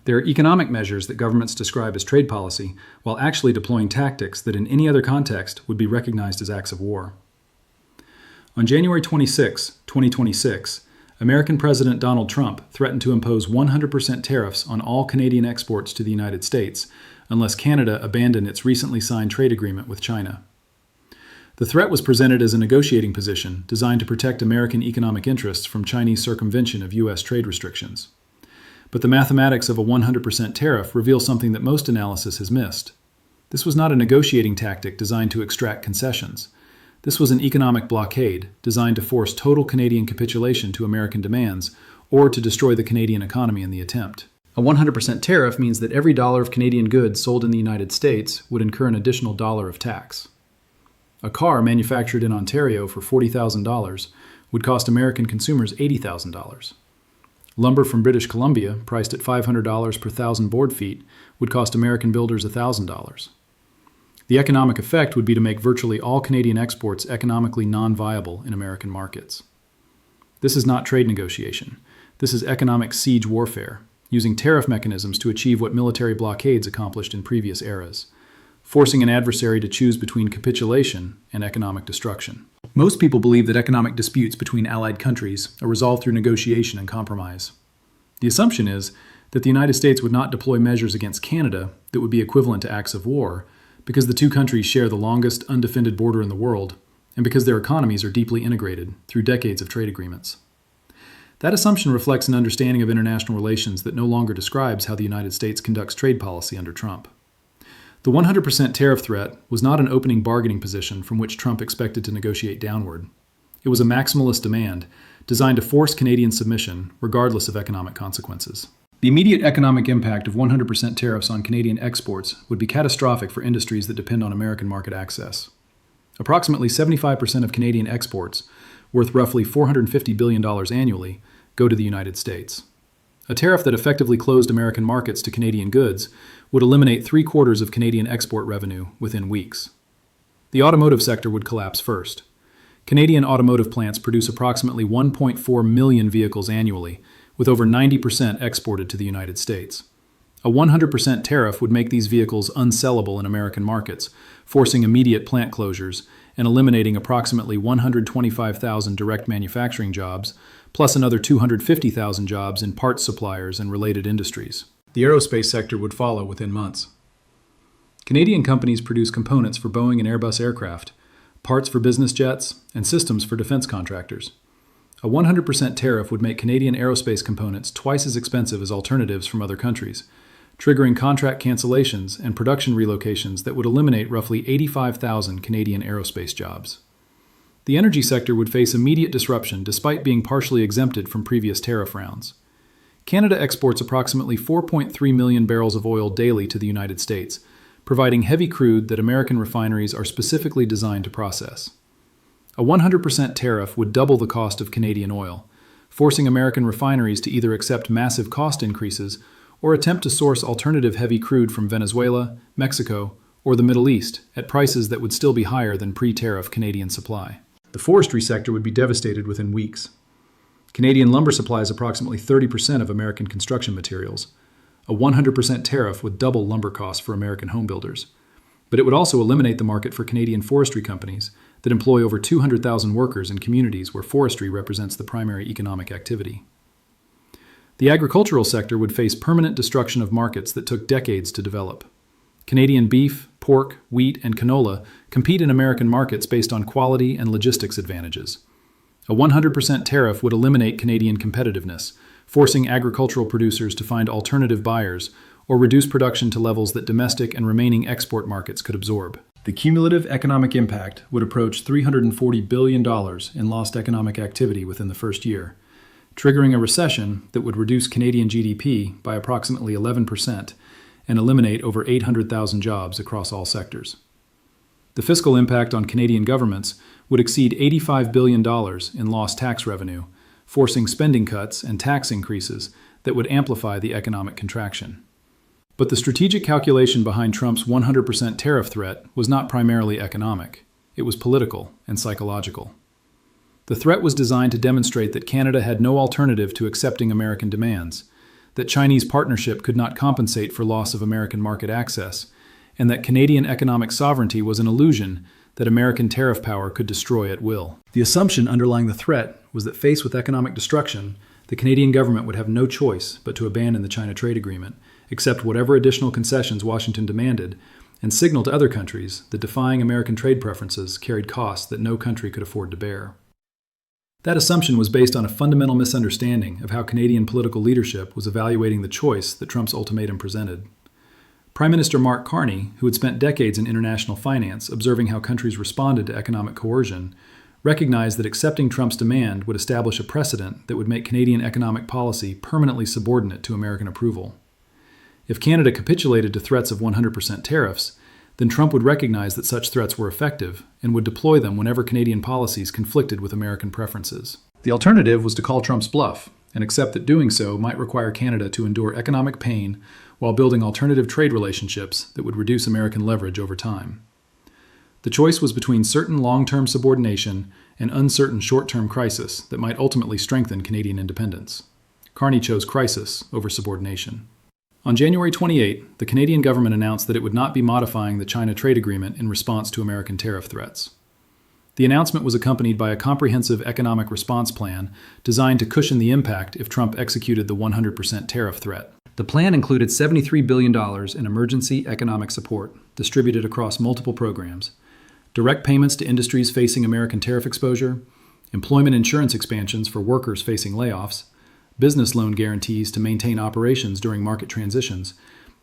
They are economic measures that governments describe as trade policy, while actually deploying tactics that in any other context would be recognized as acts of war. On January 26, 2026, American President Donald Trump threatened to impose 100% tariffs on all Canadian exports to the United States unless Canada abandoned its recently signed trade agreement with China. The threat was presented as a negotiating position designed to protect American economic interests from Chinese circumvention of U.S. trade restrictions. But the mathematics of a 100% tariff reveal something that most analysis has missed. This was not a negotiating tactic designed to extract concessions. This was an economic blockade designed to force total Canadian capitulation to American demands or to destroy the Canadian economy in the attempt. A 100% tariff means that every dollar of Canadian goods sold in the United States would incur an additional dollar of tax. A car manufactured in Ontario for $40,000 would cost American consumers $80,000. Lumber from British Columbia, priced at $500 per thousand board feet, would cost American builders $1,000. The economic effect would be to make virtually all Canadian exports economically non-viable in American markets. This is not trade negotiation. This is economic siege warfare, using tariff mechanisms to achieve what military blockades accomplished in previous eras, forcing an adversary to choose between capitulation and economic destruction. Most people believe that economic disputes between allied countries are resolved through negotiation and compromise. The assumption is that the United States would not deploy measures against Canada that would be equivalent to acts of war, because the two countries share the longest undefended border in the world, and because their economies are deeply integrated through decades of trade agreements. That assumption reflects an understanding of international relations that no longer describes how the United States conducts trade policy under Trump. The 100% tariff threat was not an opening bargaining position from which Trump expected to negotiate downward. It was a maximalist demand designed to force Canadian submission regardless of economic consequences. The immediate economic impact of 100% tariffs on Canadian exports would be catastrophic for industries that depend on American market access. Approximately 75% of Canadian exports, worth roughly $450 billion annually, go to the United States. A tariff that effectively closed American markets to Canadian goods would eliminate 3/4 of Canadian export revenue within weeks. The automotive sector would collapse first. Canadian automotive plants produce approximately 1.4 million vehicles annually, with over 90% exported to the United States. A 100% tariff would make these vehicles unsellable in American markets, forcing immediate plant closures and eliminating approximately 125,000 direct manufacturing jobs, plus another 250,000 jobs in parts suppliers and related industries. The aerospace sector would follow within months. Canadian companies produce components for Boeing and Airbus aircraft, parts for business jets, and systems for defense contractors. A 100% tariff would make Canadian aerospace components twice as expensive as alternatives from other countries, triggering contract cancellations and production relocations that would eliminate roughly 85,000 Canadian aerospace jobs. The energy sector would face immediate disruption despite being partially exempted from previous tariff rounds. Canada exports approximately 4.3 million barrels of oil daily to the United States, providing heavy crude that American refineries are specifically designed to process. A 100% tariff would double the cost of Canadian oil, forcing American refineries to either accept massive cost increases or attempt to source alternative heavy crude from Venezuela, Mexico, or the Middle East at prices that would still be higher than pre-tariff Canadian supply. The forestry sector would be devastated within weeks. Canadian lumber supplies approximately 30% of American construction materials. A 100% tariff would double lumber costs for American homebuilders. But it would also eliminate the market for Canadian forestry companies that employ over 200,000 workers in communities where forestry represents the primary economic activity. The agricultural sector would face permanent destruction of markets that took decades to develop. Canadian beef, pork, wheat, and canola compete in American markets based on quality and logistics advantages. A 100% tariff would eliminate Canadian competitiveness, forcing agricultural producers to find alternative buyers or reduce production to levels that domestic and remaining export markets could absorb. The cumulative economic impact would approach $340 billion in lost economic activity within the first year, triggering a recession that would reduce Canadian GDP by approximately 11% and eliminate over 800,000 jobs across all sectors. The fiscal impact on Canadian governments would exceed $85 billion in lost tax revenue, forcing spending cuts and tax increases that would amplify the economic contraction. But the strategic calculation behind Trump's 100% tariff threat was not primarily economic. It was political and psychological. The threat was designed to demonstrate that Canada had no alternative to accepting American demands, that Chinese partnership could not compensate for loss of American market access, and that Canadian economic sovereignty was an illusion that American tariff power could destroy at will. The assumption underlying the threat was that faced with economic destruction, the Canadian government would have no choice but to abandon the China trade agreement, accept whatever additional concessions Washington demanded, and signal to other countries that defying American trade preferences carried costs that no country could afford to bear. That assumption was based on a fundamental misunderstanding of how Canadian political leadership was evaluating the choice that Trump's ultimatum presented. Prime Minister Mark Carney, who had spent decades in international finance observing how countries responded to economic coercion, recognized that accepting Trump's demand would establish a precedent that would make Canadian economic policy permanently subordinate to American approval. If Canada capitulated to threats of 100% tariffs, then Trump would recognize that such threats were effective and would deploy them whenever Canadian policies conflicted with American preferences. The alternative was to call Trump's bluff and accept that doing so might require Canada to endure economic pain while building alternative trade relationships that would reduce American leverage over time. The choice was between certain long-term subordination and uncertain short-term crisis that might ultimately strengthen Canadian independence. Carney chose crisis over subordination. On January 28, the Canadian government announced that it would not be modifying the China trade agreement in response to American tariff threats. The announcement was accompanied by a comprehensive economic response plan designed to cushion the impact if Trump executed the 100% tariff threat. The plan included $73 billion in emergency economic support, distributed across multiple programs, direct payments to industries facing American tariff exposure, employment insurance expansions for workers facing layoffs, business loan guarantees to maintain operations during market transitions,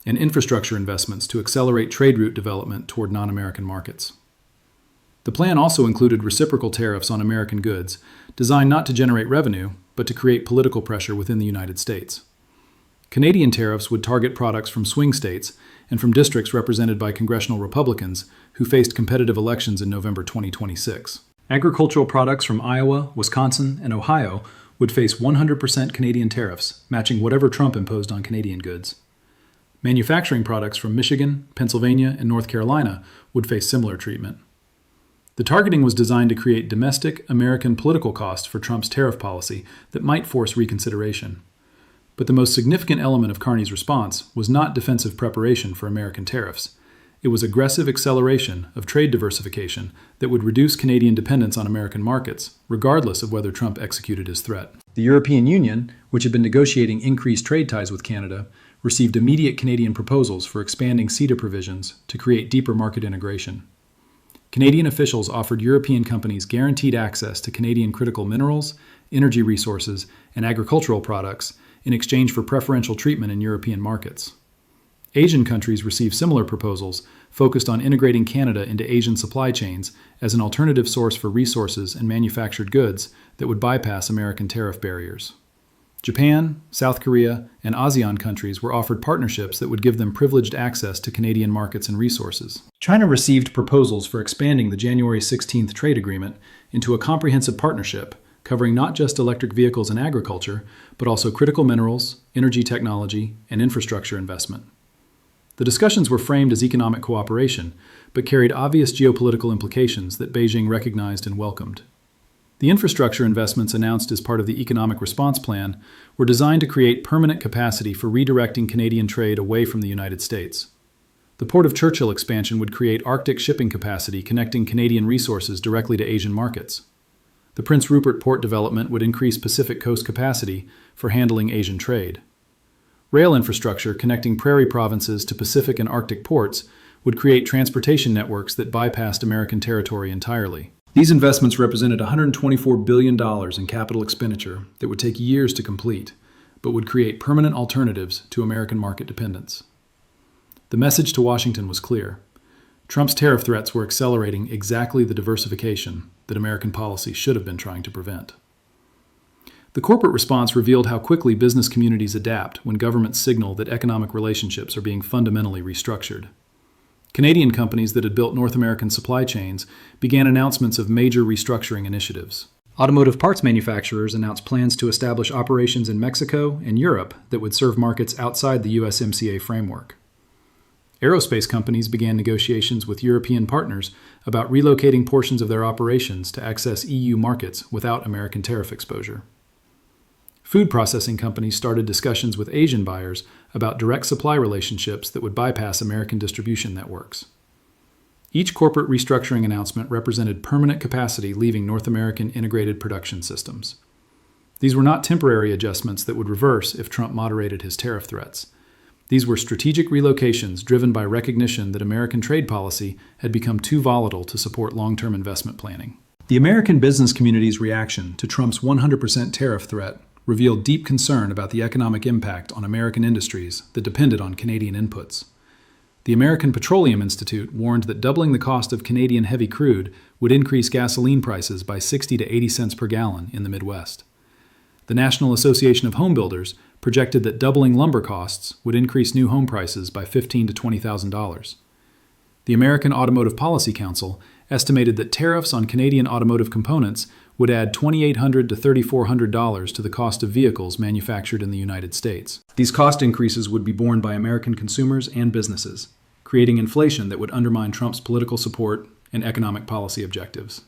and infrastructure investments to accelerate trade route development toward non-American markets. The plan also included reciprocal tariffs on American goods, designed not to generate revenue, but to create political pressure within the United States. Canadian tariffs would target products from swing states and from districts represented by congressional Republicans who faced competitive elections in November 2026. Agricultural products from Iowa, Wisconsin, and Ohio would face 100% Canadian tariffs, matching whatever Trump imposed on Canadian goods. Manufacturing products from Michigan, Pennsylvania, and North Carolina would face similar treatment. The targeting was designed to create domestic American political costs for Trump's tariff policy that might force reconsideration. But the most significant element of Carney's response was not defensive preparation for American tariffs. It was aggressive acceleration of trade diversification that would reduce Canadian dependence on American markets, regardless of whether Trump executed his threat. The European Union, which had been negotiating increased trade ties with Canada, received immediate Canadian proposals for expanding CETA provisions to create deeper market integration. Canadian officials offered European companies guaranteed access to Canadian critical minerals, energy resources, and agricultural products in exchange for preferential treatment in European markets. Asian countries received similar proposals focused on integrating Canada into Asian supply chains as an alternative source for resources and manufactured goods that would bypass American tariff barriers. Japan, South Korea, and ASEAN countries were offered partnerships that would give them privileged access to Canadian markets and resources. China received proposals for expanding the January 16th trade agreement into a comprehensive partnership covering not just electric vehicles and agriculture, but also critical minerals, energy technology, and infrastructure investment. The discussions were framed as economic cooperation, but carried obvious geopolitical implications that Beijing recognized and welcomed. The infrastructure investments announced as part of the Economic Response Plan were designed to create permanent capacity for redirecting Canadian trade away from the United States. The Port of Churchill expansion would create Arctic shipping capacity connecting Canadian resources directly to Asian markets. The Prince Rupert Port development would increase Pacific Coast capacity for handling Asian trade. Rail infrastructure connecting prairie provinces to Pacific and Arctic ports would create transportation networks that bypassed American territory entirely. These investments represented $124 billion in capital expenditure that would take years to complete, but would create permanent alternatives to American market dependence. The message to Washington was clear. Trump's tariff threats were accelerating exactly the diversification that American policy should have been trying to prevent. The corporate response revealed how quickly business communities adapt when governments signal that economic relationships are being fundamentally restructured. Canadian companies that had built North American supply chains began announcements of major restructuring initiatives. Automotive parts manufacturers announced plans to establish operations in Mexico and Europe that would serve markets outside the USMCA framework. Aerospace companies began negotiations with European partners about relocating portions of their operations to access EU markets without American tariff exposure. Food processing companies started discussions with Asian buyers about direct supply relationships that would bypass American distribution networks. Each corporate restructuring announcement represented permanent capacity leaving North American integrated production systems. These were not temporary adjustments that would reverse if Trump moderated his tariff threats. These were strategic relocations driven by recognition that American trade policy had become too volatile to support long-term investment planning. The American business community's reaction to Trump's 100% tariff threat revealed deep concern about the economic impact on American industries that depended on Canadian inputs. The American Petroleum Institute warned that doubling the cost of Canadian heavy crude would increase gasoline prices by 60 to 80 cents per gallon in the Midwest. The National Association of Home Builders projected that doubling lumber costs would increase new home prices by $15,000 to $20,000. The American Automotive Policy Council estimated that tariffs on Canadian automotive components would add $2,800 to $3,400 to the cost of vehicles manufactured in the United States. These cost increases would be borne by American consumers and businesses, creating inflation that would undermine Trump's political support and economic policy objectives.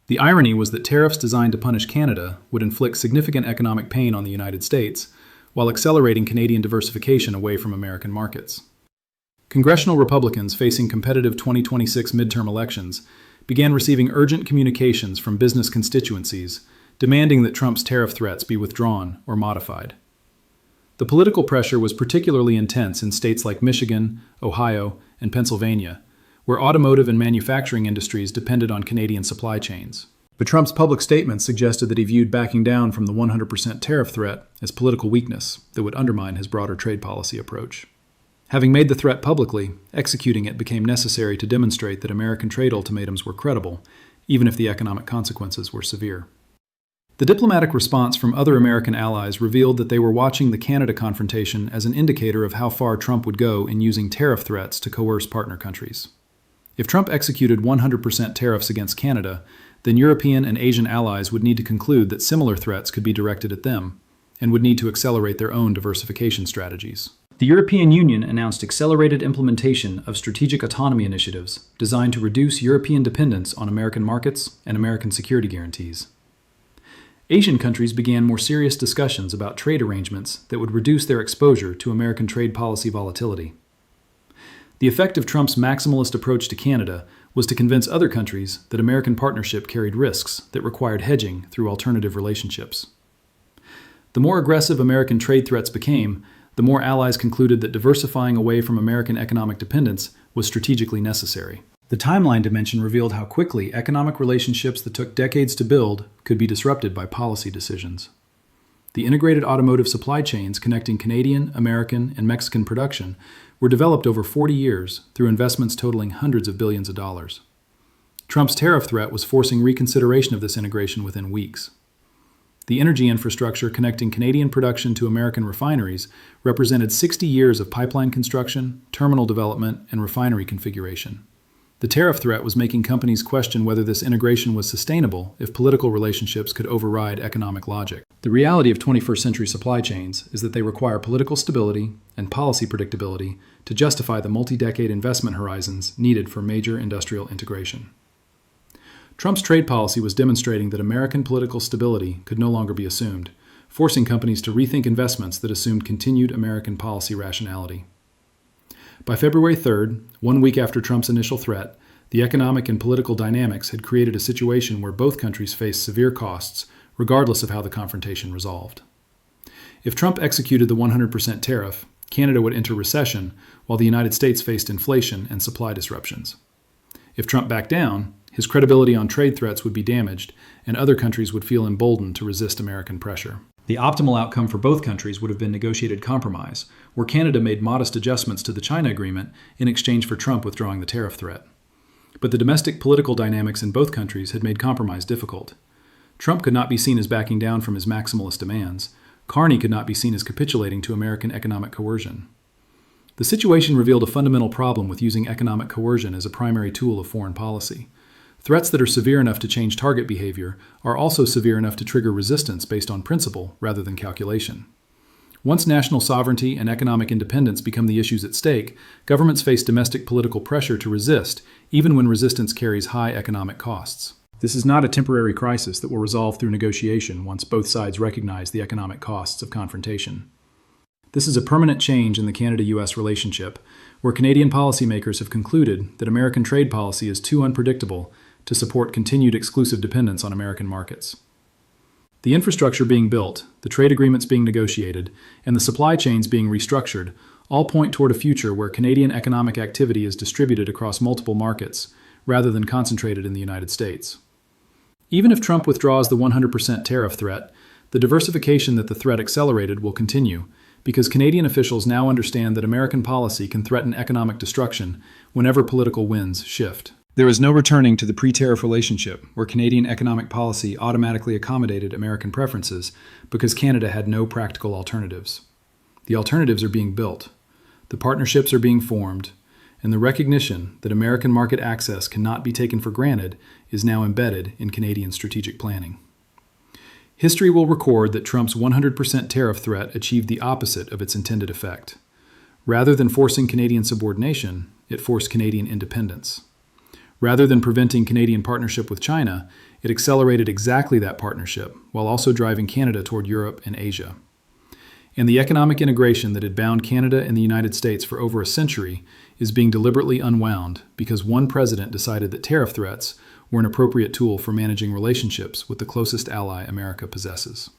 The irony was that tariffs designed to punish Canada would inflict significant economic pain on the United States, while accelerating Canadian diversification away from American markets. Congressional Republicans facing competitive 2026 midterm elections began receiving urgent communications from business constituencies demanding that Trump's tariff threats be withdrawn or modified. The political pressure was particularly intense in states like Michigan, Ohio, and Pennsylvania, where automotive and manufacturing industries depended on Canadian supply chains. But Trump's public statements suggested that he viewed backing down from the 100% tariff threat as political weakness that would undermine his broader trade policy approach. Having made the threat publicly, executing it became necessary to demonstrate that American trade ultimatums were credible, even if the economic consequences were severe. The diplomatic response from other American allies revealed that they were watching the Canada confrontation as an indicator of how far Trump would go in using tariff threats to coerce partner countries. If Trump executed 100% tariffs against Canada, then European and Asian allies would need to conclude that similar threats could be directed at them, and would need to accelerate their own diversification strategies. The European Union announced accelerated implementation of strategic autonomy initiatives designed to reduce European dependence on American markets and American security guarantees. Asian countries began more serious discussions about trade arrangements that would reduce their exposure to American trade policy volatility. The effect of Trump's maximalist approach to Canada was to convince other countries that American partnership carried risks that required hedging through alternative relationships. The more aggressive American trade threats became, the more allies concluded that diversifying away from American economic dependence was strategically necessary. The timeline dimension revealed how quickly economic relationships that took decades to build could be disrupted by policy decisions. The integrated automotive supply chains connecting Canadian, American, and Mexican production were developed over 40 years through investments totaling hundreds of billions of dollars. Trump's tariff threat was forcing reconsideration of this integration within weeks. The energy infrastructure connecting Canadian production to American refineries represented 60 years of pipeline construction, terminal development, and refinery configuration. The tariff threat was making companies question whether this integration was sustainable if political relationships could override economic logic. The reality of 21st century supply chains is that they require political stability and policy predictability to justify the multi-decade investment horizons needed for major industrial integration. Trump's trade policy was demonstrating that American political stability could no longer be assumed, forcing companies to rethink investments that assumed continued American policy rationality. By February 3rd, 1 week after Trump's initial threat, the economic and political dynamics had created a situation where both countries faced severe costs, regardless of how the confrontation resolved. If Trump executed the 100% tariff, Canada would enter recession, while the United States faced inflation and supply disruptions. If Trump backed down, his credibility on trade threats would be damaged, and other countries would feel emboldened to resist American pressure. The optimal outcome for both countries would have been negotiated compromise, where Canada made modest adjustments to the China agreement in exchange for Trump withdrawing the tariff threat. But the domestic political dynamics in both countries had made compromise difficult. Trump could not be seen as backing down from his maximalist demands. Carney could not be seen as capitulating to American economic coercion. The situation revealed a fundamental problem with using economic coercion as a primary tool of foreign policy. Threats that are severe enough to change target behavior are also severe enough to trigger resistance based on principle rather than calculation. Once national sovereignty and economic independence become the issues at stake, governments face domestic political pressure to resist, even when resistance carries high economic costs. This is not a temporary crisis that will resolve through negotiation once both sides recognize the economic costs of confrontation. This is a permanent change in the Canada-US relationship, where Canadian policymakers have concluded that American trade policy is too unpredictable to support continued exclusive dependence on American markets. The infrastructure being built, the trade agreements being negotiated, and the supply chains being restructured all point toward a future where Canadian economic activity is distributed across multiple markets, rather than concentrated in the United States. Even if Trump withdraws the 100% tariff threat, the diversification that the threat accelerated will continue, because Canadian officials now understand that American policy can threaten economic destruction whenever political winds shift. There is no returning to the pre-tariff relationship, where Canadian economic policy automatically accommodated American preferences because Canada had no practical alternatives. The alternatives are being built, the partnerships are being formed, and the recognition that American market access cannot be taken for granted is now embedded in Canadian strategic planning. History will record that Trump's 100% tariff threat achieved the opposite of its intended effect. Rather than forcing Canadian subordination, it forced Canadian independence. Rather than preventing Canadian partnership with China, it accelerated exactly that partnership, while also driving Canada toward Europe and Asia. And the economic integration that had bound Canada and the United States for over a century is being deliberately unwound because one president decided that tariff threats were an appropriate tool for managing relationships with the closest ally America possesses.